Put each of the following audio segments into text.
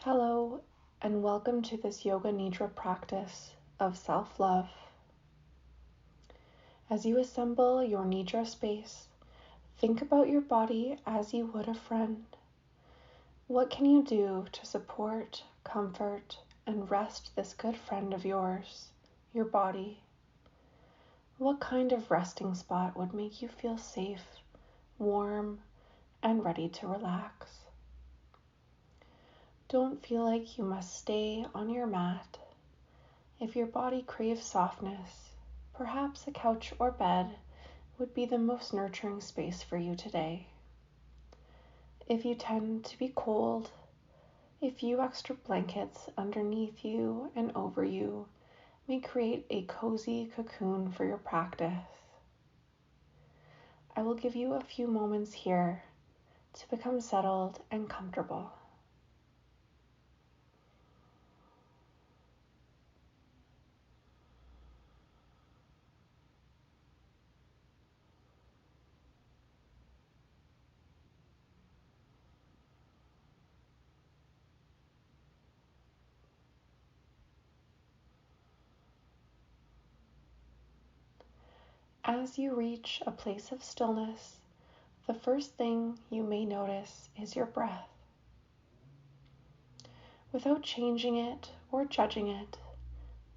Hello, and welcome to this Yoga Nidra practice of self-love. As you assemble your Nidra space, think about your body as you would a friend. What can you do to support, comfort, and rest this good friend of yours, your body? What kind of resting spot would make you feel safe, warm, and ready to relax? Don't feel like you must stay on your mat. If your body craves softness, perhaps a couch or bed would be the most nurturing space for you today. If you tend to be cold, a few extra blankets underneath you and over you may create a cozy cocoon for your practice. I will give you a few moments here to become settled and comfortable. As you reach a place of stillness, the first thing you may notice is your breath. Without changing it or judging it,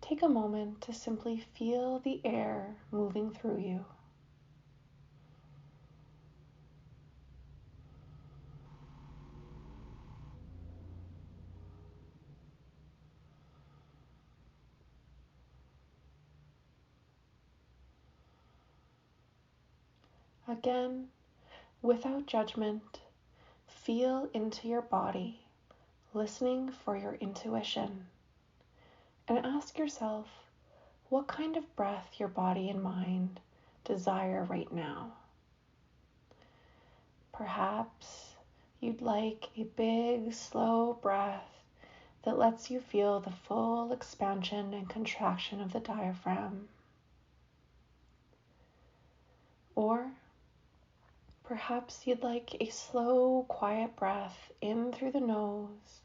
take a moment to simply feel the air moving through you. Again, without judgment, feel into your body, listening for your intuition, and ask yourself what kind of breath your body and mind desire right now. Perhaps you'd like a big, slow breath that lets you feel the full expansion and contraction of the diaphragm. Or perhaps you'd like a slow, quiet breath in through the nose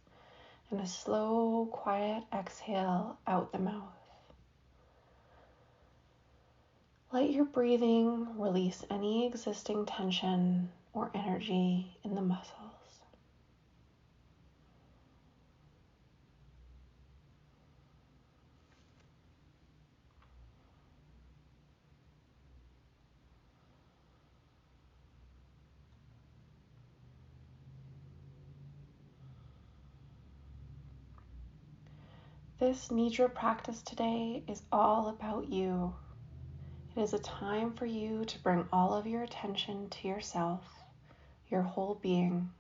and a slow, quiet exhale out the mouth. Let your breathing release any existing tension or energy in the muscles. This Nidra practice today is all about you. It is a time for you to bring all of your attention to yourself, your whole being.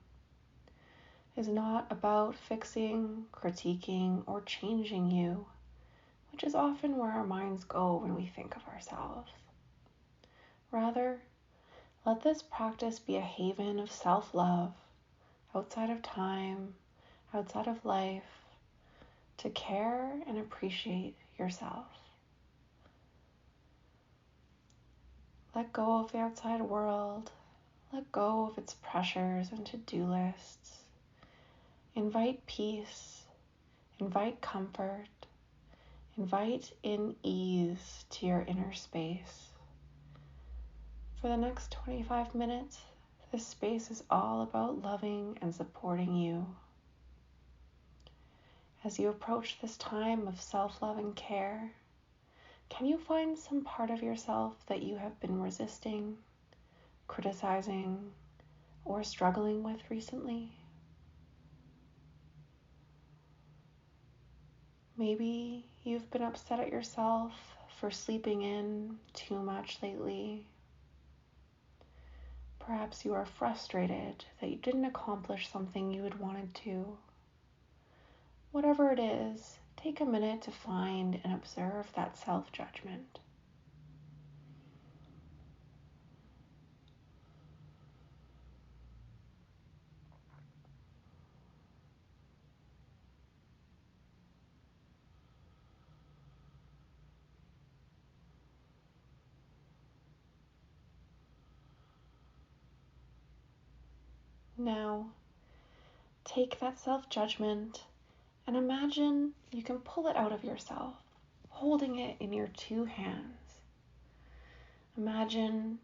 It is not about fixing, critiquing, or changing you, which is often where our minds go when we think of ourselves. Rather, let this practice be a haven of self-love, outside of time, outside of life, to care and appreciate yourself. Let go of the outside world. Let go of its pressures and to-do lists. Invite peace. Invite comfort. Invite in ease to your inner space. For the next 25 minutes, this space is all about loving and supporting you. As you approach this time of self-love and care, can you find some part of yourself that you have been resisting, criticizing, or struggling with recently? Maybe you've been upset at yourself for sleeping in too much lately. Perhaps you are frustrated that you didn't accomplish something you had wanted to. Whatever it is, take a minute to find and observe that self-judgment. Now, Take that self-judgment and imagine you can pull it out of yourself, holding it in your two hands. Imagine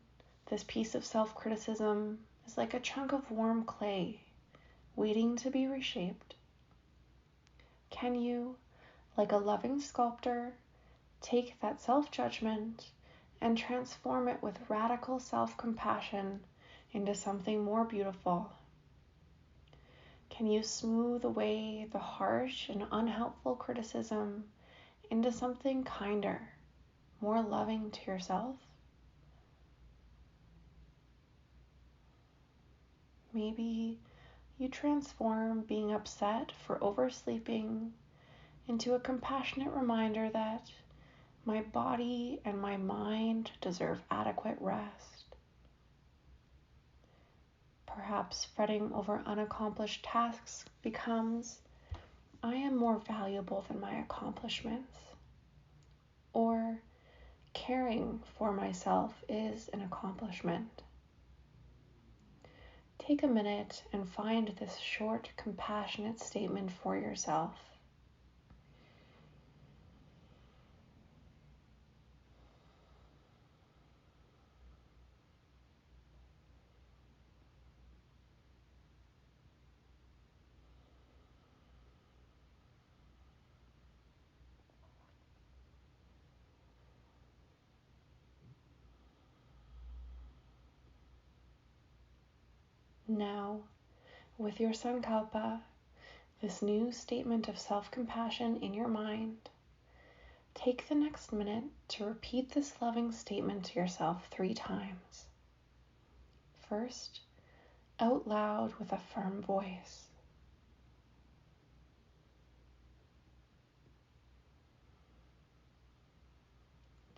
this piece of self-criticism is like a chunk of warm clay waiting to be reshaped. Can you, like a loving sculptor, take that self-judgment and transform it with radical self-compassion into something more beautiful? Can you smooth away the harsh and unhelpful criticism into something kinder, more loving to yourself? Maybe you transform being upset for oversleeping into a compassionate reminder that my body and my mind deserve adequate rest. Perhaps fretting over unaccomplished tasks becomes, I am more valuable than my accomplishments. Or caring for myself is an accomplishment. Take a minute and find this short, compassionate statement for yourself. Now, with your Sankalpa, this new statement of self-compassion in your mind, take the next minute to repeat this loving statement to yourself 3 times. First, out loud with a firm voice.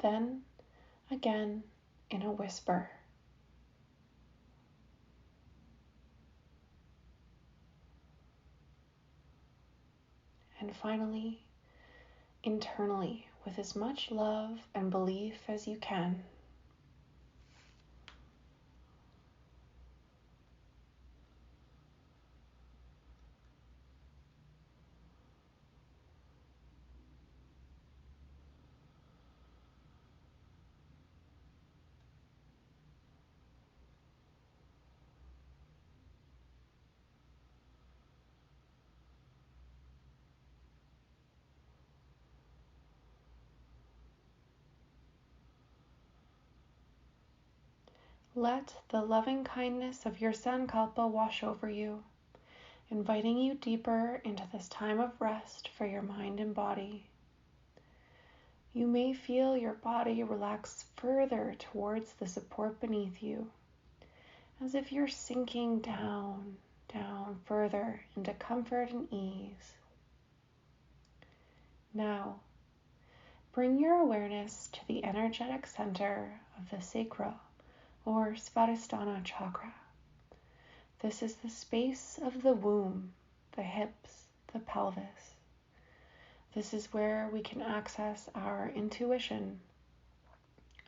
Then, again, in a whisper. And finally, internally, with as much love and belief as you can. Let the loving kindness of your Sankalpa wash over you, inviting you deeper into this time of rest for your mind and body. You may feel your body relax further towards the support beneath you, as if you're sinking down further into comfort and ease. Now, bring your awareness to the energetic center of the sacral or Svadhisthana chakra. This is the space of the womb, the hips, the pelvis. This is where we can access our intuition,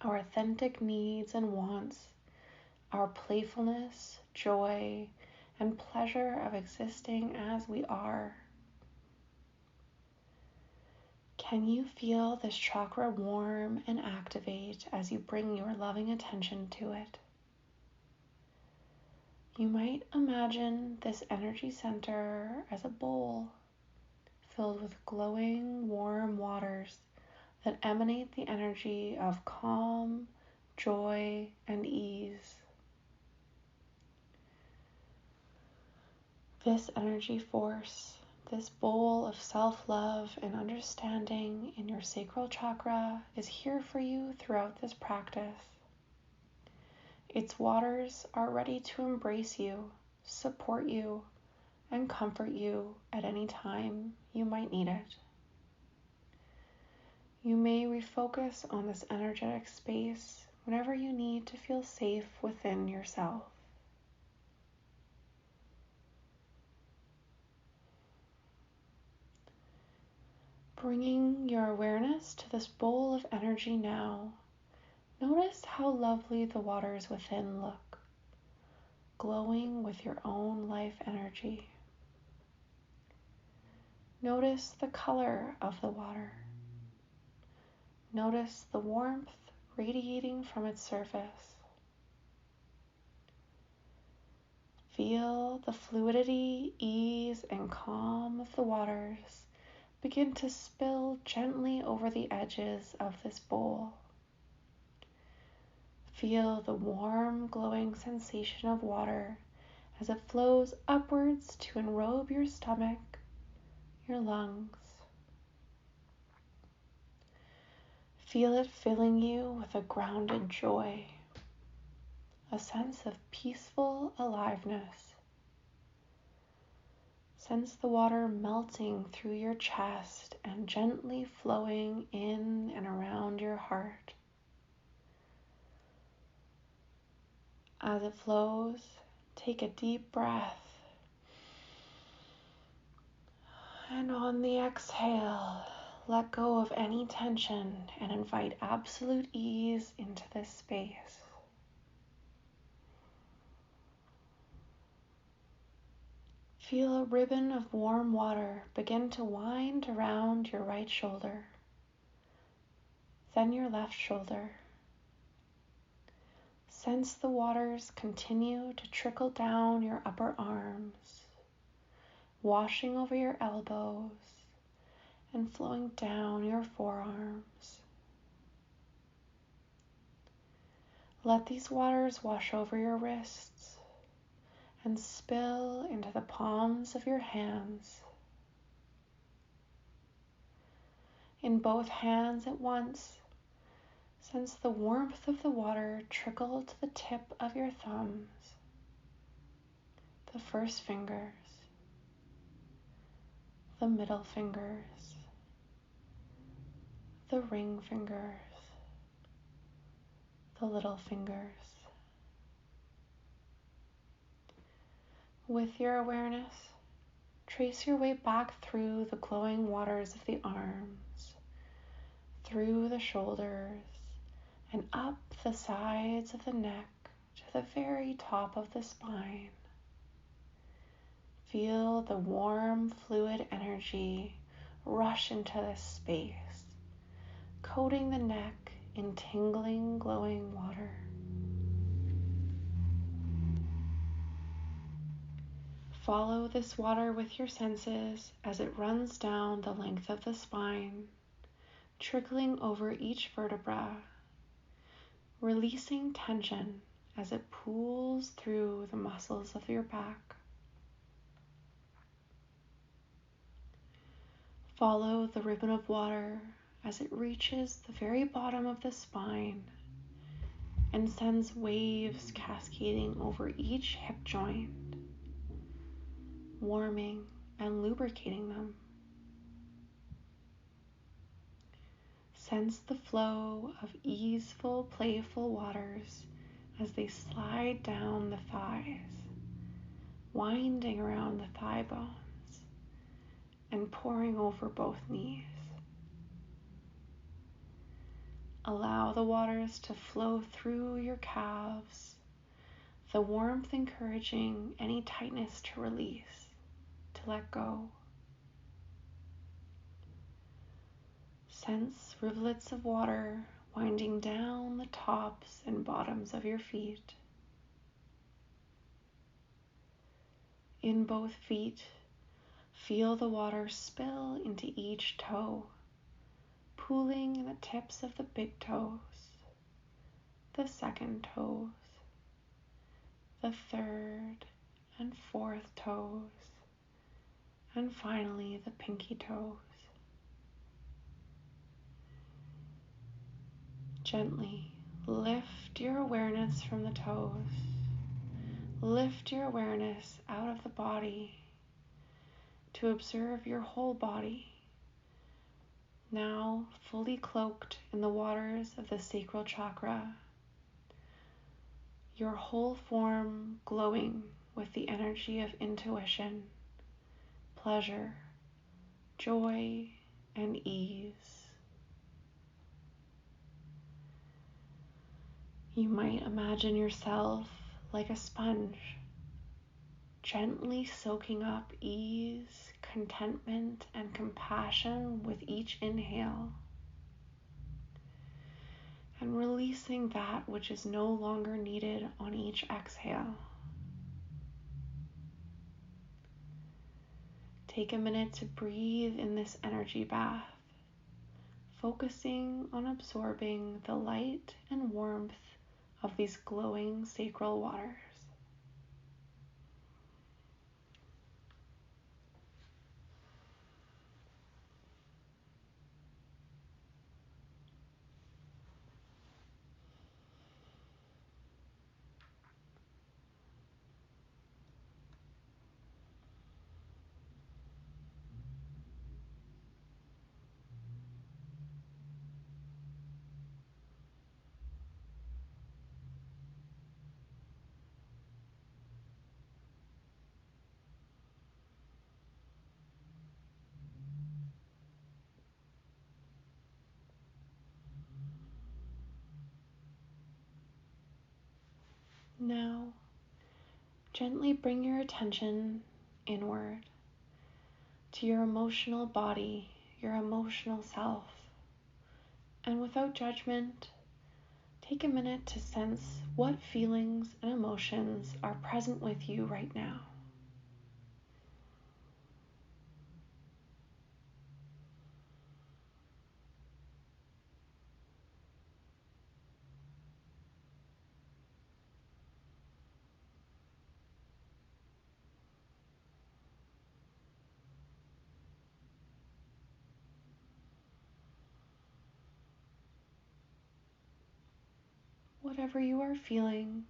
our authentic needs and wants, our playfulness, joy, and pleasure of existing as we are. Can you feel this chakra warm and activate as you bring your loving attention to it? You might imagine this energy center as a bowl filled with glowing, warm waters that emanate the energy of calm, joy, and ease. This energy force, this bowl of self-love and understanding in your sacral chakra is here for you throughout this practice. Its waters are ready to embrace you, support you, and comfort you at any time you might need it. You may refocus on this energetic space whenever you need to feel safe within yourself. Bringing your awareness to this bowl of energy now, notice how lovely the waters within look, glowing with your own life energy. Notice the color of the water. Notice the warmth radiating from its surface. Feel the fluidity, ease, and calm of the waters begin to spill gently over the edges of this bowl. Feel the warm, glowing sensation of water as it flows upwards to enrobe your stomach, your lungs. Feel it filling you with a grounded joy, a sense of peaceful aliveness. Sense the water melting through your chest and gently flowing in and around your heart. As it flows, take a deep breath. And on the exhale, let go of any tension and invite absolute ease into this space. Feel a ribbon of warm water begin to wind around your right shoulder, then your left shoulder. Sense the waters continue to trickle down your upper arms, washing over your elbows and flowing down your forearms. Let these waters wash over your wrists and spill into the palms of your hands. In both hands at once, sense the warmth of the water trickle to the tip of your thumbs, the first fingers, the middle fingers, the ring fingers, the little fingers. With your awareness, trace your way back through the glowing waters of the arms, through the shoulders, and up the sides of the neck to the very top of the spine. Feel the warm fluid energy rush into this space, coating the neck in tingling, glowing water. Follow this water with your senses as it runs down the length of the spine, trickling over each vertebra, releasing tension as it pools through the muscles of your back. Follow the ribbon of water as it reaches the very bottom of the spine and sends waves cascading over each hip joint, warming and lubricating them. Sense the flow of easeful, playful waters as they slide down the thighs, winding around the thigh bones and pouring over both knees. Allow the waters to flow through your calves, the warmth encouraging any tightness to release, to let go. Sense rivulets of water winding down the tops and bottoms of your feet. In both feet, feel the water spill into each toe, pooling in the tips of the big toes, the second toes, the third and fourth toes, and finally the pinky toes. Gently lift your awareness from the toes. Lift your awareness out of the body to observe your whole body, now fully cloaked in the waters of the sacral chakra, your whole form glowing with the energy of intuition, pleasure, joy, and ease. You might imagine yourself like a sponge, gently soaking up ease, contentment, and compassion with each inhale, and releasing that which is no longer needed on each exhale. Take a minute to breathe in this energy bath, focusing on absorbing the light and warmth of these glowing sacral waters. Now, gently bring your attention inward to your emotional body, your emotional self, and without judgment, take a minute to sense what feelings and emotions are present with you right now. Whatever you are feeling,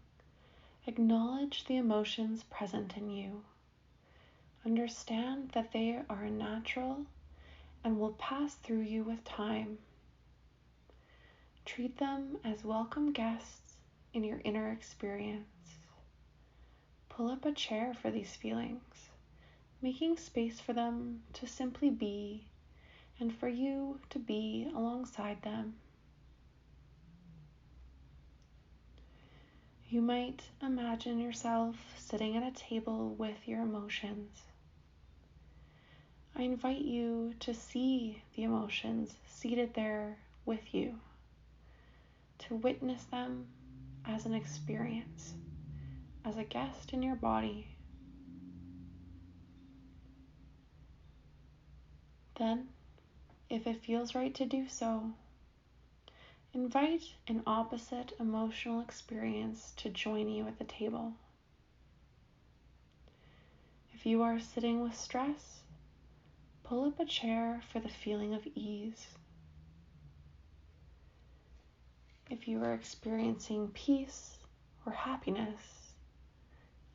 acknowledge the emotions present in you. Understand that they are natural and will pass through you with time. Treat them as welcome guests in your inner experience. Pull up a chair for these feelings, making space for them to simply be and for you to be alongside them. You might imagine yourself sitting at a table with your emotions. I invite you to see the emotions seated there with you, to witness them as an experience, as a guest in your body. Then, if it feels right to do so, invite an opposite emotional experience to join you at the table. If you are sitting with stress, pull up a chair for the feeling of ease. If you are experiencing peace or happiness,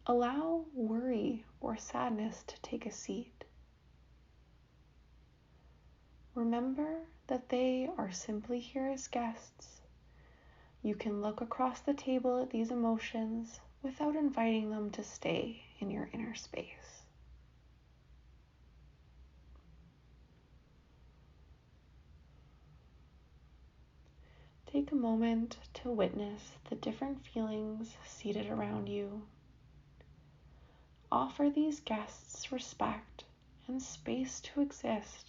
allow worry or sadness to take a seat. Remember that they are simply here as guests. You can look across the table at these emotions without inviting them to stay in your inner space. Take a moment to witness the different feelings seated around you. Offer these guests respect and space to exist,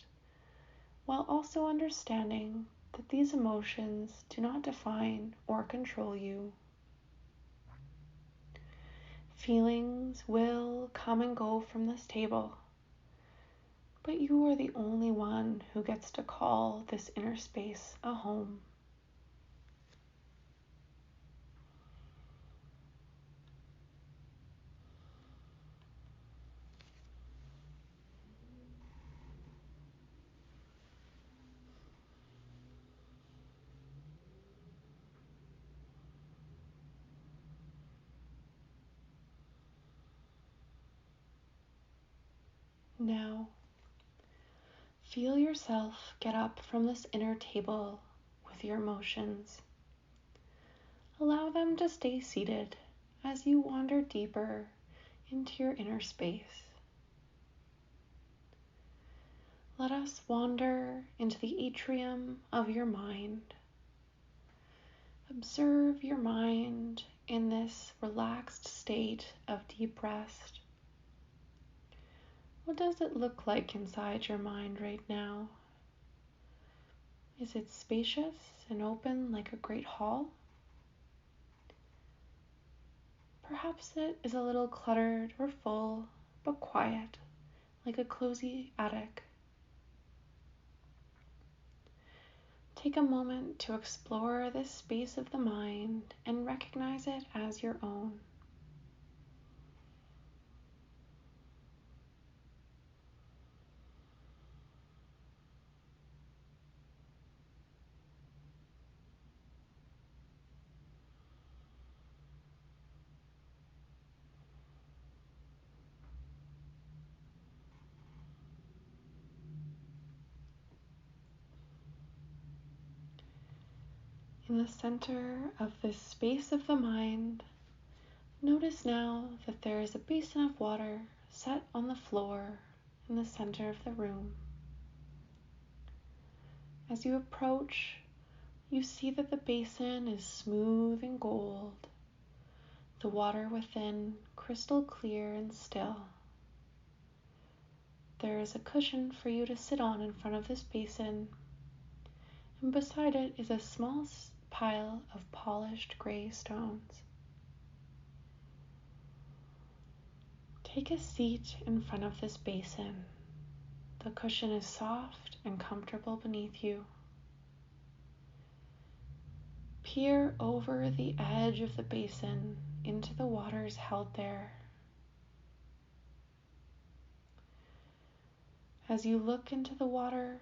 while also understanding that these emotions do not define or control you. Feelings will come and go from this table, but you are the only one who gets to call this inner space a home. Now, feel yourself get up from this inner table with your emotions. Allow them to stay seated as you wander deeper into your inner space. Let us wander into the atrium of your mind. Observe your mind in this relaxed state of deep rest. What does it look like inside your mind right now? Is it spacious and open like a great hall? Perhaps it is a little cluttered or full, but quiet, like a cozy attic. Take a moment to explore this space of the mind and recognize it as your own. In the center of this space of the mind, notice now that there is a basin of water set on the floor in the center of the room. As you approach, you see that the basin is smooth and gold, the water within crystal clear and still. There is a cushion for you to sit on in front of this basin, and beside it is a small pile of polished gray stones. Take a seat in front of this basin. The cushion is soft and comfortable beneath you. Peer over the edge of the basin into the waters held there. As you look into the water,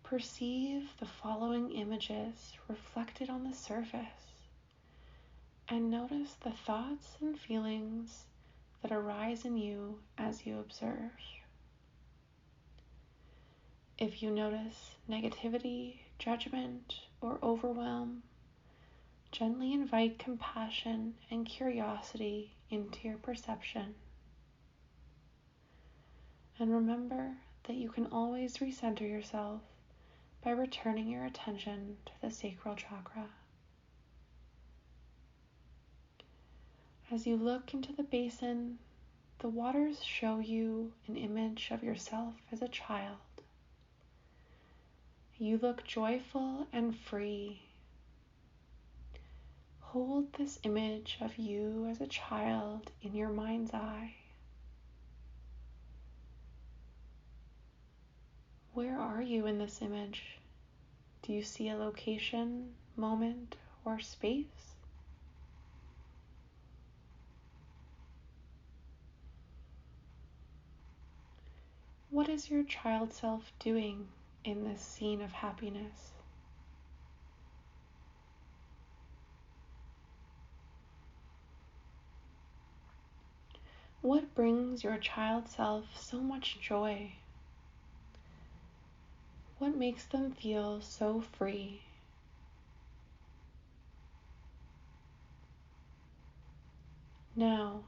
perceive the following images reflected on the surface, and notice the thoughts and feelings that arise in you as you observe. If you notice negativity, judgment, or overwhelm, gently invite compassion and curiosity into your perception. And remember that you can always recenter yourself by returning your attention to the sacral chakra. As you look into the basin, the waters show you an image of yourself as a child. You look joyful and free. Hold this image of you as a child in your mind's eye. Where are you in this image? Do you see a location, moment, or space? What is your child self doing in this scene of happiness? What brings your child self so much joy? What makes them feel so free? Now,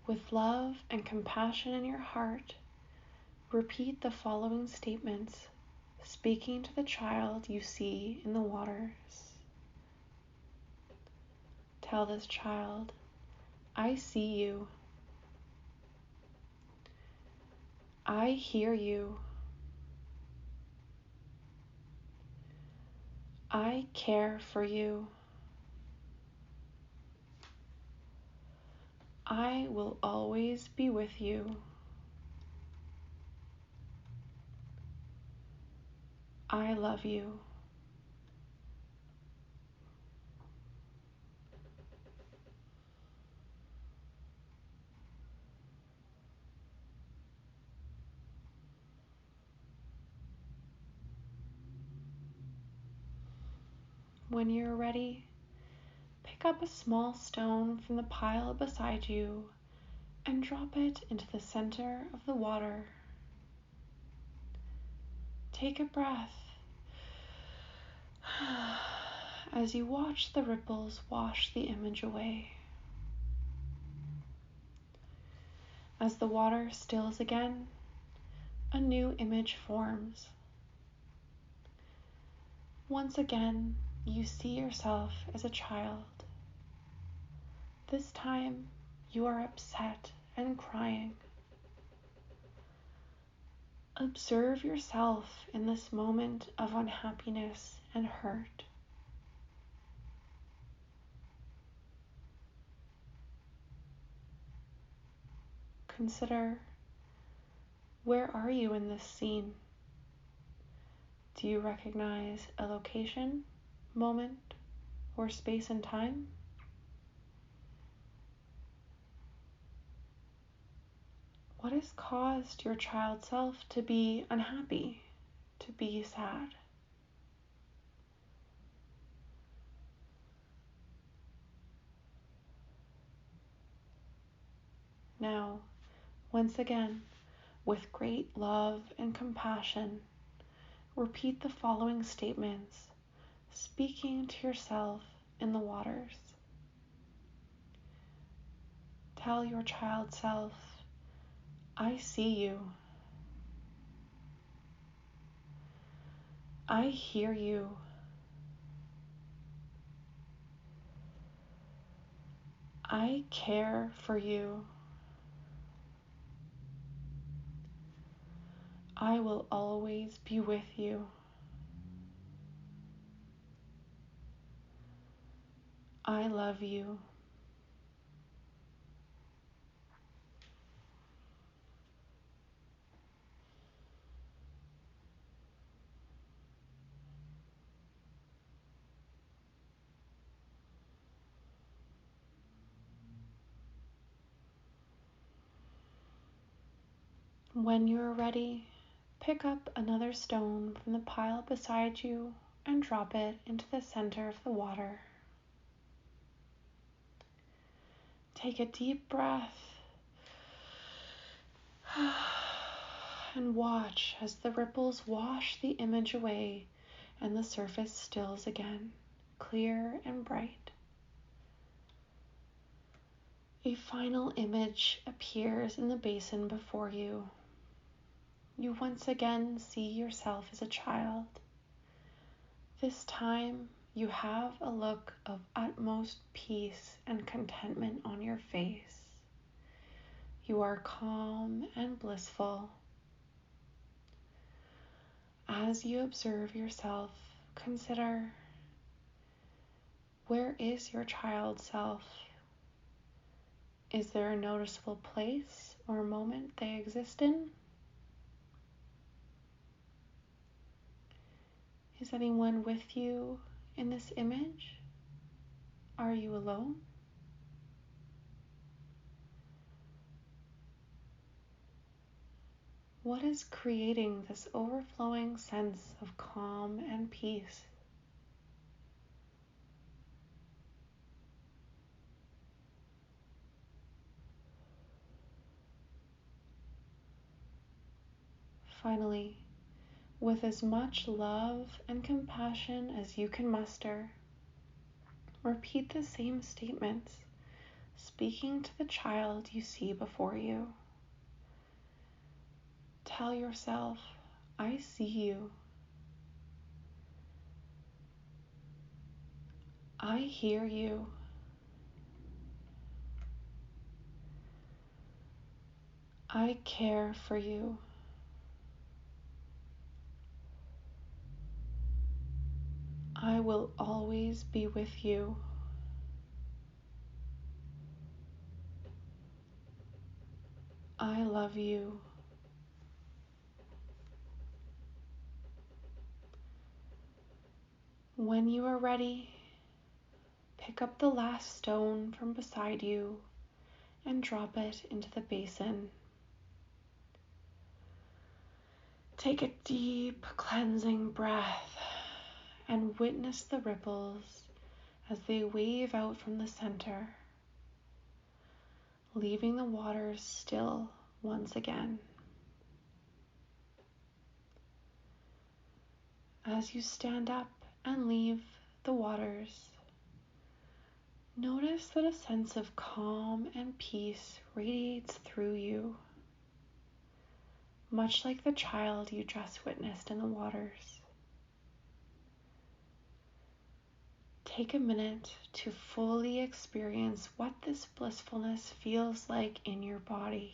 with love and compassion in your heart, repeat the following statements, speaking to the child you see in the waters. Tell this child, I see you. I hear you. I care for you. I will always be with you. I love you. When you're ready, pick up a small stone from the pile beside you and drop it into the center of the water. Take a breath as you watch the ripples wash the image away. As the water stills again, a new image forms. Once again, you see yourself as a child. This time, you are upset and crying. Observe yourself in this moment of unhappiness and hurt. Consider, where are you in this scene? Do you recognize a location, moment, or space and time? What has caused your child self to be unhappy, to be sad? Now, once again, with great love and compassion, repeat the following statements, speaking to yourself in the waters. Tell your child self, I see you. I hear you. I care for you. I will always be with you. I love you. When you are ready, pick up another stone from the pile beside you and drop it into the center of the water. Take a deep breath and watch as the ripples wash the image away and the surface stills again, clear and bright. A final image appears in the basin before you. You once again see yourself as a child. This time, you have a look of utmost peace and contentment on your face. You are calm and blissful. As you observe yourself, consider, where is your child self? Is there a noticeable place or moment they exist in? Is anyone with you in this image? Are you alone? What is creating this overflowing sense of calm and peace? Finally, with as much love and compassion as you can muster, repeat the same statements, speaking to the child you see before you. Tell yourself, I see you. I hear you. I care for you. I will always be with you. I love you. When you are ready, pick up the last stone from beside you and drop it into the basin. Take a deep, cleansing breath and witness the ripples as they wave out from the center, leaving the waters still once again. As you stand up and leave the waters, notice that a sense of calm and peace radiates through you, much like the child you just witnessed in the waters. Take a minute to fully experience what this blissfulness feels like in your body.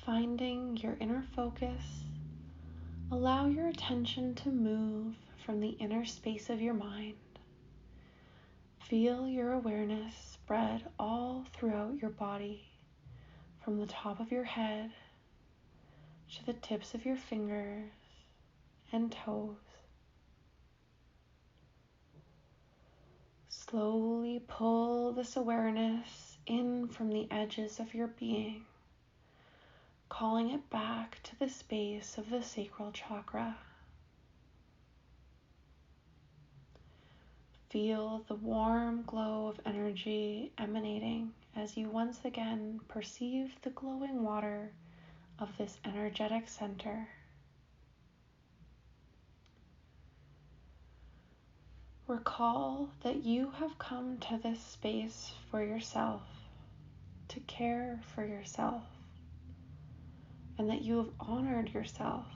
Finding your inner focus, allow your attention to move from the inner space of your mind. Feel your awareness spread all throughout your body, from the top of your head to the tips of your fingers and toes. Slowly pull this awareness in from the edges of your being, calling it back to the space of the sacral chakra. Feel the warm glow of energy emanating as you once again perceive the glowing water of this energetic center. Recall that you have come to this space for yourself, to care for yourself, and that you have honored yourself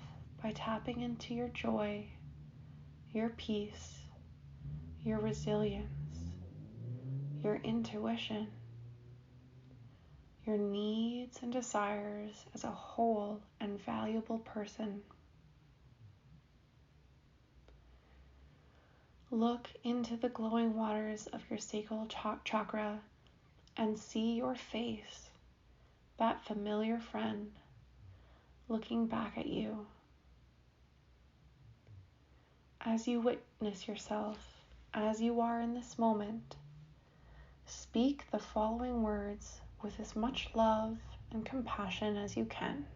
by tapping into your joy, your peace, your resilience, your intuition, your needs and desires as a whole and valuable person. Look into the glowing waters of your sacral chakra and see your face, that familiar friend, looking back at you. As you witness yourself, as you are in this moment, speak the following words with as much love and compassion as you can.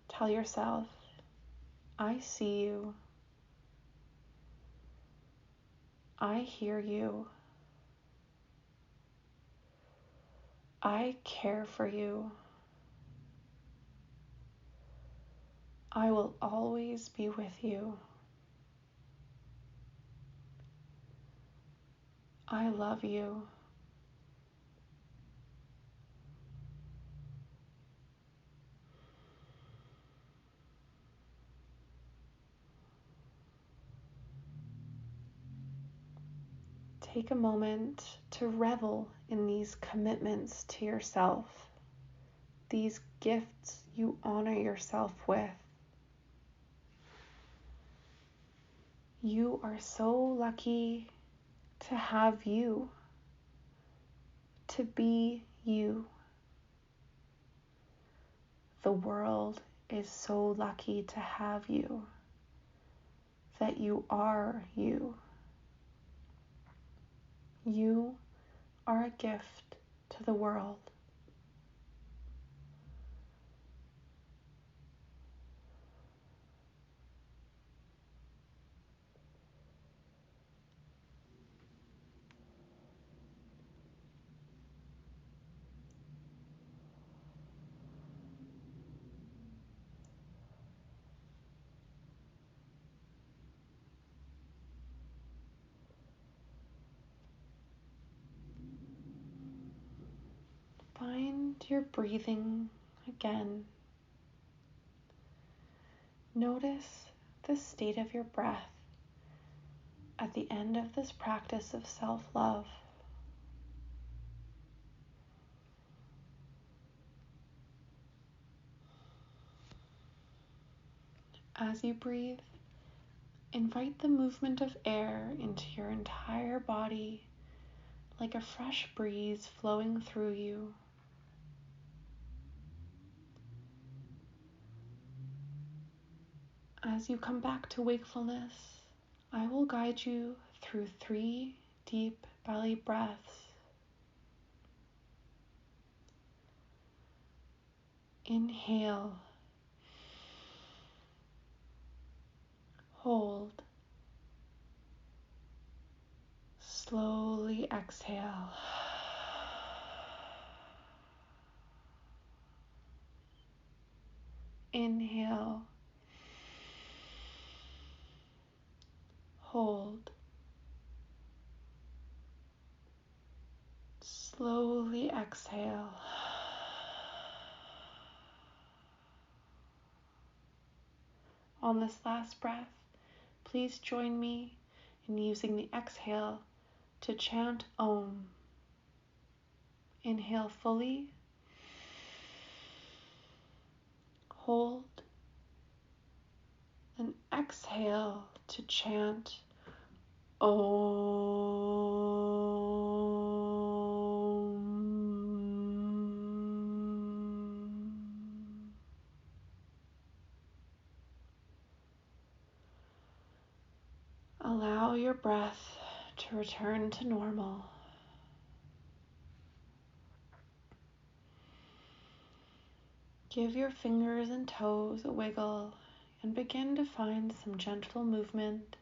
Tell yourself, I see you. I hear you. I care for you. I will always be with you. I love you. Take a moment to revel in these commitments to yourself, these gifts you honor yourself with. You are so lucky to have you, to be you. The world is so lucky to have you, that you are you. You are a gift to the world. Find your breathing again. Notice the state of your breath at the end of this practice of self-love. As you breathe, invite the movement of air into your entire body like a fresh breeze flowing through you. As you come back to wakefulness, I will guide you through 3 deep belly breaths. Inhale. Hold. Slowly exhale. Inhale. Hold. Slowly exhale. On this last breath, please join me in using the exhale to chant Om. Inhale fully. Hold and exhale to chant Om. Allow your breath to return to normal. Give your fingers and toes a wiggle and begin to find some gentle movement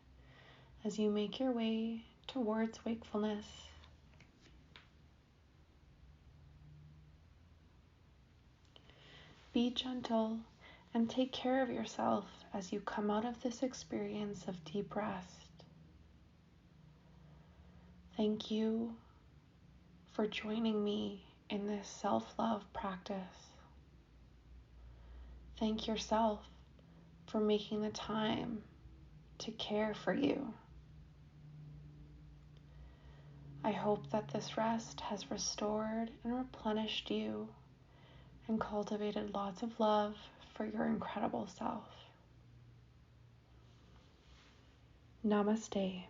as you make your way towards wakefulness. Be gentle and take care of yourself as you come out of this experience of deep rest. Thank you for joining me in this self-love practice. Thank yourself for making the time to care for you. I hope that this rest has restored and replenished you and cultivated lots of love for your incredible self. Namaste.